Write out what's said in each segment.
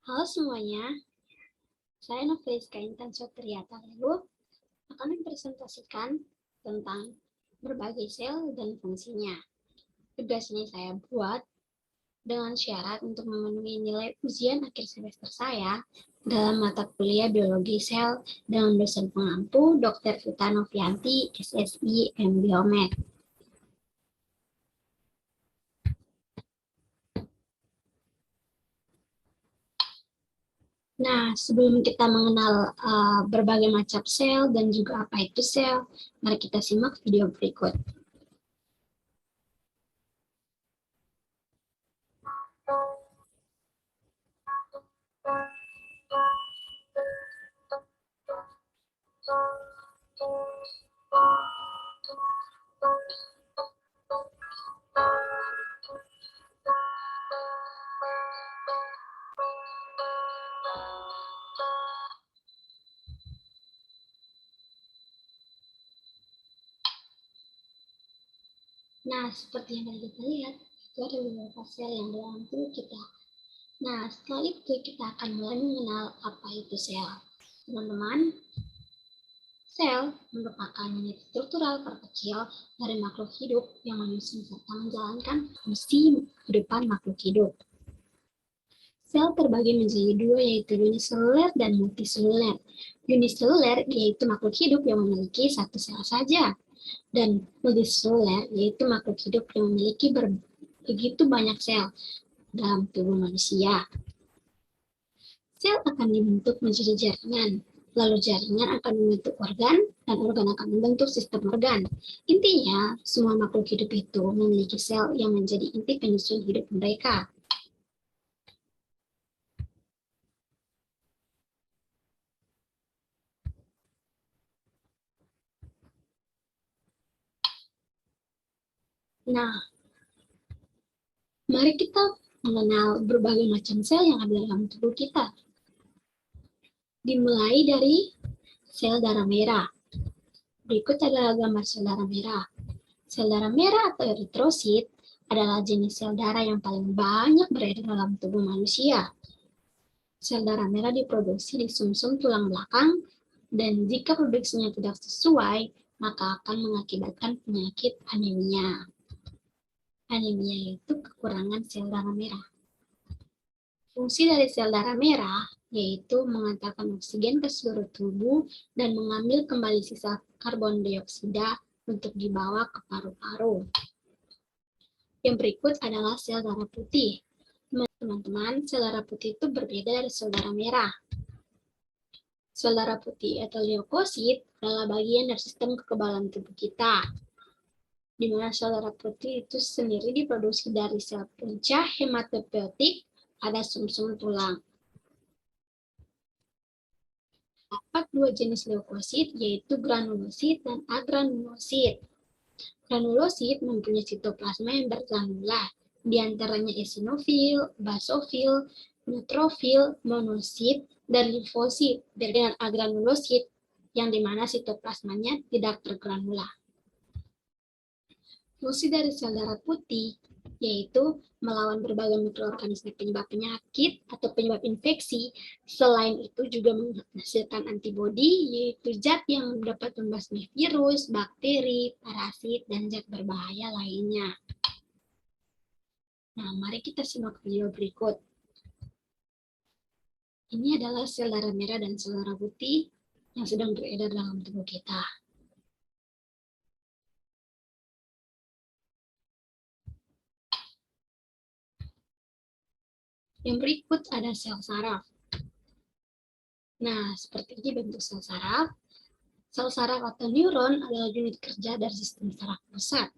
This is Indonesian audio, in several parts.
Halo semuanya, saya Novriska Intan Sotriata Lelu akan mempresentasikan tentang berbagai sel dan fungsinya. Tugas ini saya buat dengan syarat untuk memenuhi nilai ujian akhir semester saya dalam mata kuliah biologi sel dengan dosen pengampu Dr. Vita Novianti, SSI, M. Biomed. Nah, sebelum kita mengenal berbagai macam sel dan juga apa itu sel, mari kita simak video berikut. Nah, seperti yang tadi kita lihat, itu ada beberapa sel yang dalam tubuh kita. Nah, setelah itu kita akan mulai mengenal apa itu sel. Teman-teman, sel merupakan unit struktural terkecil dari makhluk hidup yang menyusun serta menjalankan fungsi kehidupan makhluk hidup. Sel terbagi menjadi dua, yaitu uniseluler dan multiseluler. Uniseluler yaitu makhluk hidup yang memiliki satu sel saja, dan multiseluler yaitu makhluk hidup yang memiliki begitu banyak sel dalam tubuh manusia. Sel akan dibentuk menjadi jaringan, lalu jaringan akan membentuk organ, dan organ akan membentuk sistem organ. Intinya, semua makhluk hidup itu memiliki sel yang menjadi inti penyusun hidup mereka. Nah, mari kita mengenal berbagai macam sel yang ada dalam tubuh kita. Dimulai dari sel darah merah. Berikut adalah gambar sel darah merah. Sel darah merah atau eritrosit adalah jenis sel darah yang paling banyak beredar dalam tubuh manusia. Sel darah merah diproduksi di sumsum tulang belakang, dan jika produksinya tidak sesuai, maka akan mengakibatkan penyakit anemia. Anemia yaitu kekurangan sel darah merah. Fungsi dari sel darah merah yaitu mengantarkan oksigen ke seluruh tubuh dan mengambil kembali sisa karbon dioksida untuk dibawa ke paru-paru. Yang berikut adalah sel darah putih. Teman-teman, sel darah putih itu berbeda dari sel darah merah. Sel darah putih atau leukosit adalah bagian dari sistem kekebalan tubuh kita, di mana sel darah putih itu sendiri diproduksi dari sel punca hematopoietik pada sumsum tulang. Terdapat dua jenis leukosit, yaitu granulosit dan agranulosit. Granulosit mempunyai sitoplasma yang bergranula, di antaranya eosinofil, basofil, neutrofil, monosit, dan limfosit, dengan agranulosit yang dimana sitoplasmanya tidak bergranula. Fungsi dari sel darah putih yaitu melawan berbagai mikroorganisme penyebab penyakit atau penyebab infeksi. Selain itu juga menghasilkan antibodi, yaitu zat yang dapat membasmi virus, bakteri, parasit, dan zat berbahaya lainnya. Nah, mari kita simak video berikut. Ini adalah sel darah merah dan sel darah putih yang sedang beredar dalam tubuh kita. Yang berikut ada sel saraf. Nah, seperti ini bentuk sel saraf. Sel saraf atau neuron adalah unit kerja dari sistem saraf pusat.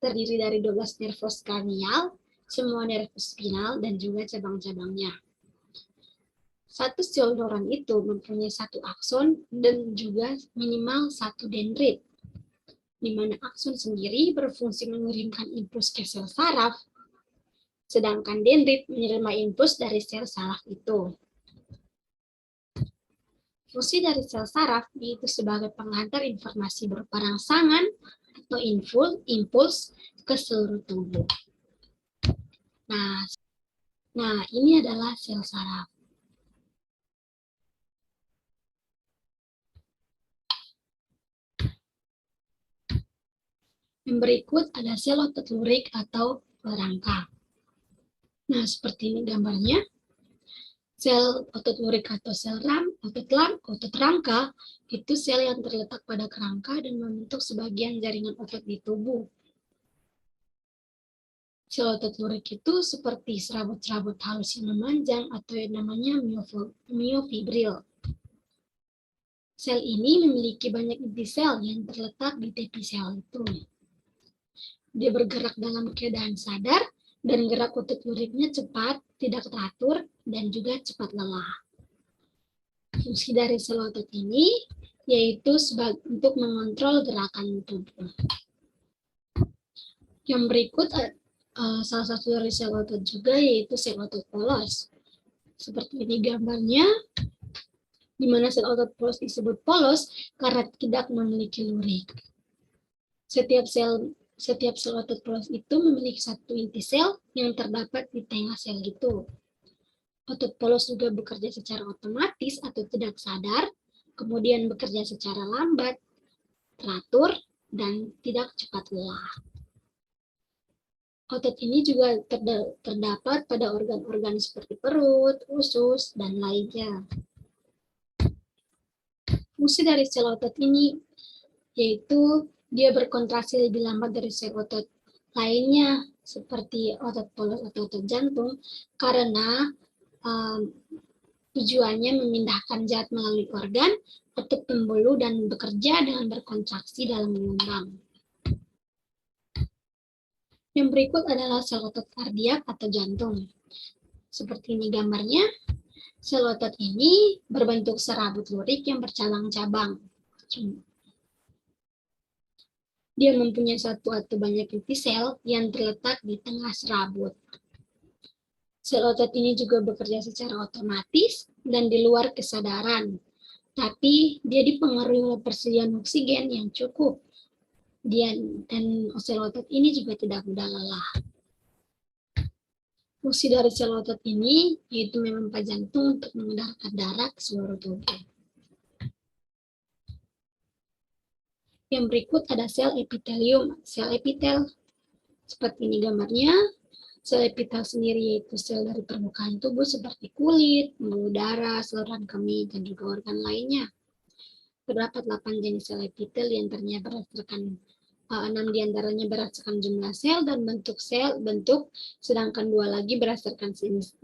Terdiri dari 12 nervus kranial, semua nervus spinal, dan juga cabang-cabangnya. Satu sel neuron itu mempunyai satu akson dan juga minimal satu dendrit, di mana akson sendiri berfungsi mengirimkan impuls ke sel saraf, sedangkan dendrit menerima impuls dari sel saraf itu. Fungsi dari sel saraf yaitu sebagai penghantar informasi berupa rangsangan atau impuls ke seluruh tubuh. Nah, Nah, ini adalah sel saraf. Yang berikut ada sel otot lurik atau rangka. Nah, seperti ini gambarnya. Sel otot lurik atau otot rangka itu sel yang terletak pada kerangka dan membentuk sebagian jaringan otot di tubuh. Sel otot lurik itu seperti serabut-serabut halus yang memanjang atau yang namanya myofibril. Sel ini memiliki banyak inti sel yang terletak di tepi sel itu. Dia bergerak dalam keadaan sadar dan gerak otot luriknya cepat, tidak teratur, dan juga cepat lelah. Fungsi dari sel otot ini yaitu untuk mengontrol gerakan tubuh. Yang berikut salah satu dari sel otot juga yaitu sel otot polos. Seperti ini gambarnya, di mana sel otot polos disebut polos karena tidak memiliki lurik. Setiap sel otot polos itu memiliki satu inti sel yang terdapat di tengah sel itu. Otot polos juga bekerja secara otomatis atau tidak sadar, kemudian bekerja secara lambat, teratur, dan tidak cepat lelah. Otot ini juga terdapat pada organ-organ seperti perut, usus, dan lainnya. Fungsi dari sel otot ini yaitu dia berkontraksi lebih lambat dari sel otot lainnya seperti otot polos atau otot jantung karena tujuannya memindahkan zat melalui organ, otot pembuluh, dan bekerja dengan berkontraksi dalam gelombang. Yang berikut adalah sel otot kardiak atau jantung. Seperti ini gambarnya, sel otot ini berbentuk serabut lurik yang bercabang-cabang. Dia mempunyai satu atau banyak inti sel yang terletak di tengah serabut. Sel otot ini juga bekerja secara otomatis dan di luar kesadaran, tapi dia dipengaruhi oleh persediaan oksigen yang cukup. Dan sel otot ini juga tidak mudah lelah. Fungsi dari sel otot ini yaitu memompa jantung untuk mengedarkan darah ke seluruh tubuh. Yang berikut ada sel epitelium. Sel epitel seperti ini gambarnya. Sel epitel sendiri yaitu sel dari permukaan tubuh seperti kulit, pembuluh darah, saluran kemih, dan juga organ lainnya. Terdapat 8 jenis sel epitel yang ternyata berdasarkan 6 diantaranya berdasarkan jumlah sel dan bentuk sedangkan 2 lagi berdasarkan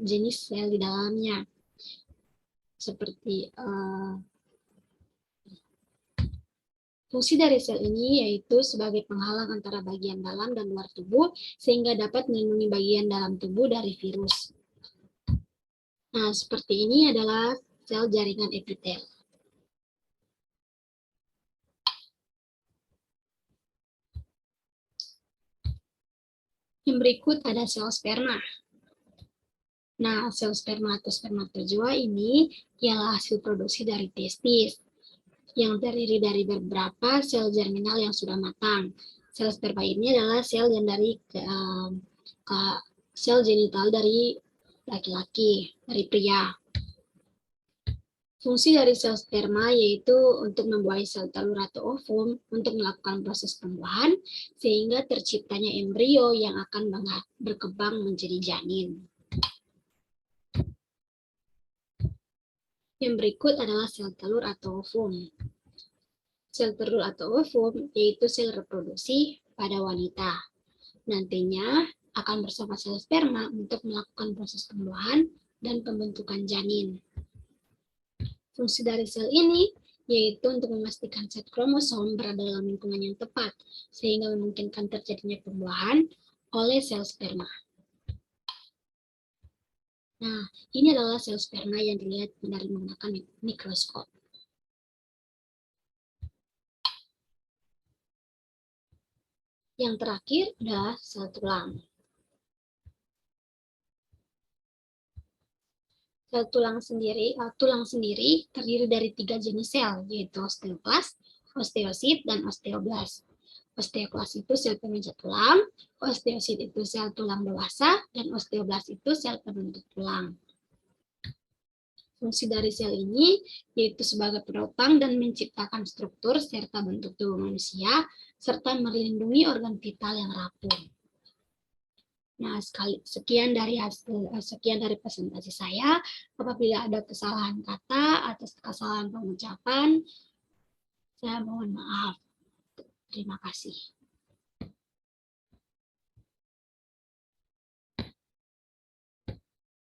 jenis sel di dalamnya. Seperti fungsi dari sel ini yaitu sebagai penghalang antara bagian dalam dan luar tubuh sehingga dapat melindungi bagian dalam tubuh dari virus. Nah, seperti ini adalah sel jaringan epitel. Yang berikut ada sel sperma. Nah, sel sperma atau spermatozoa ini ialah hasil produksi dari testis yang terdiri dari beberapa sel germinal yang sudah matang. Sel sperma ini adalah sel yang dari sel genital dari laki-laki, dari pria. Fungsi dari sel sperma yaitu untuk membuahi sel telur atau ovum untuk melakukan proses pembuahan sehingga terciptanya embrio yang akan berkembang menjadi janin. Yang berikut adalah sel telur atau ovum. Sel telur atau ovum yaitu sel reproduksi pada wanita. Nantinya akan bersama sel sperma untuk melakukan proses pembuahan dan pembentukan janin. Fungsi dari sel ini yaitu untuk memastikan zat kromosom berada dalam lingkungan yang tepat, sehingga memungkinkan terjadinya pembuahan oleh sel sperma. Nah, ini adalah sel sperma yang dilihat dari menggunakan mikroskop. Yang terakhir adalah sel tulang. Sel tulang sendiri terdiri dari 3 jenis sel, yaitu osteoklast, osteosit, dan osteoblast. Osteoklas itu sel pemijat tulang, osteosit itu sel tulang dewasa, dan osteoblast itu sel pembentuk tulang. Fungsi dari sel ini yaitu sebagai penopang dan menciptakan struktur serta bentuk tubuh manusia, serta melindungi organ vital yang rapuh. Nah, sekian dari presentasi saya. Apabila ada kesalahan kata atau kesalahan pengucapan, saya mohon maaf. Terima kasih.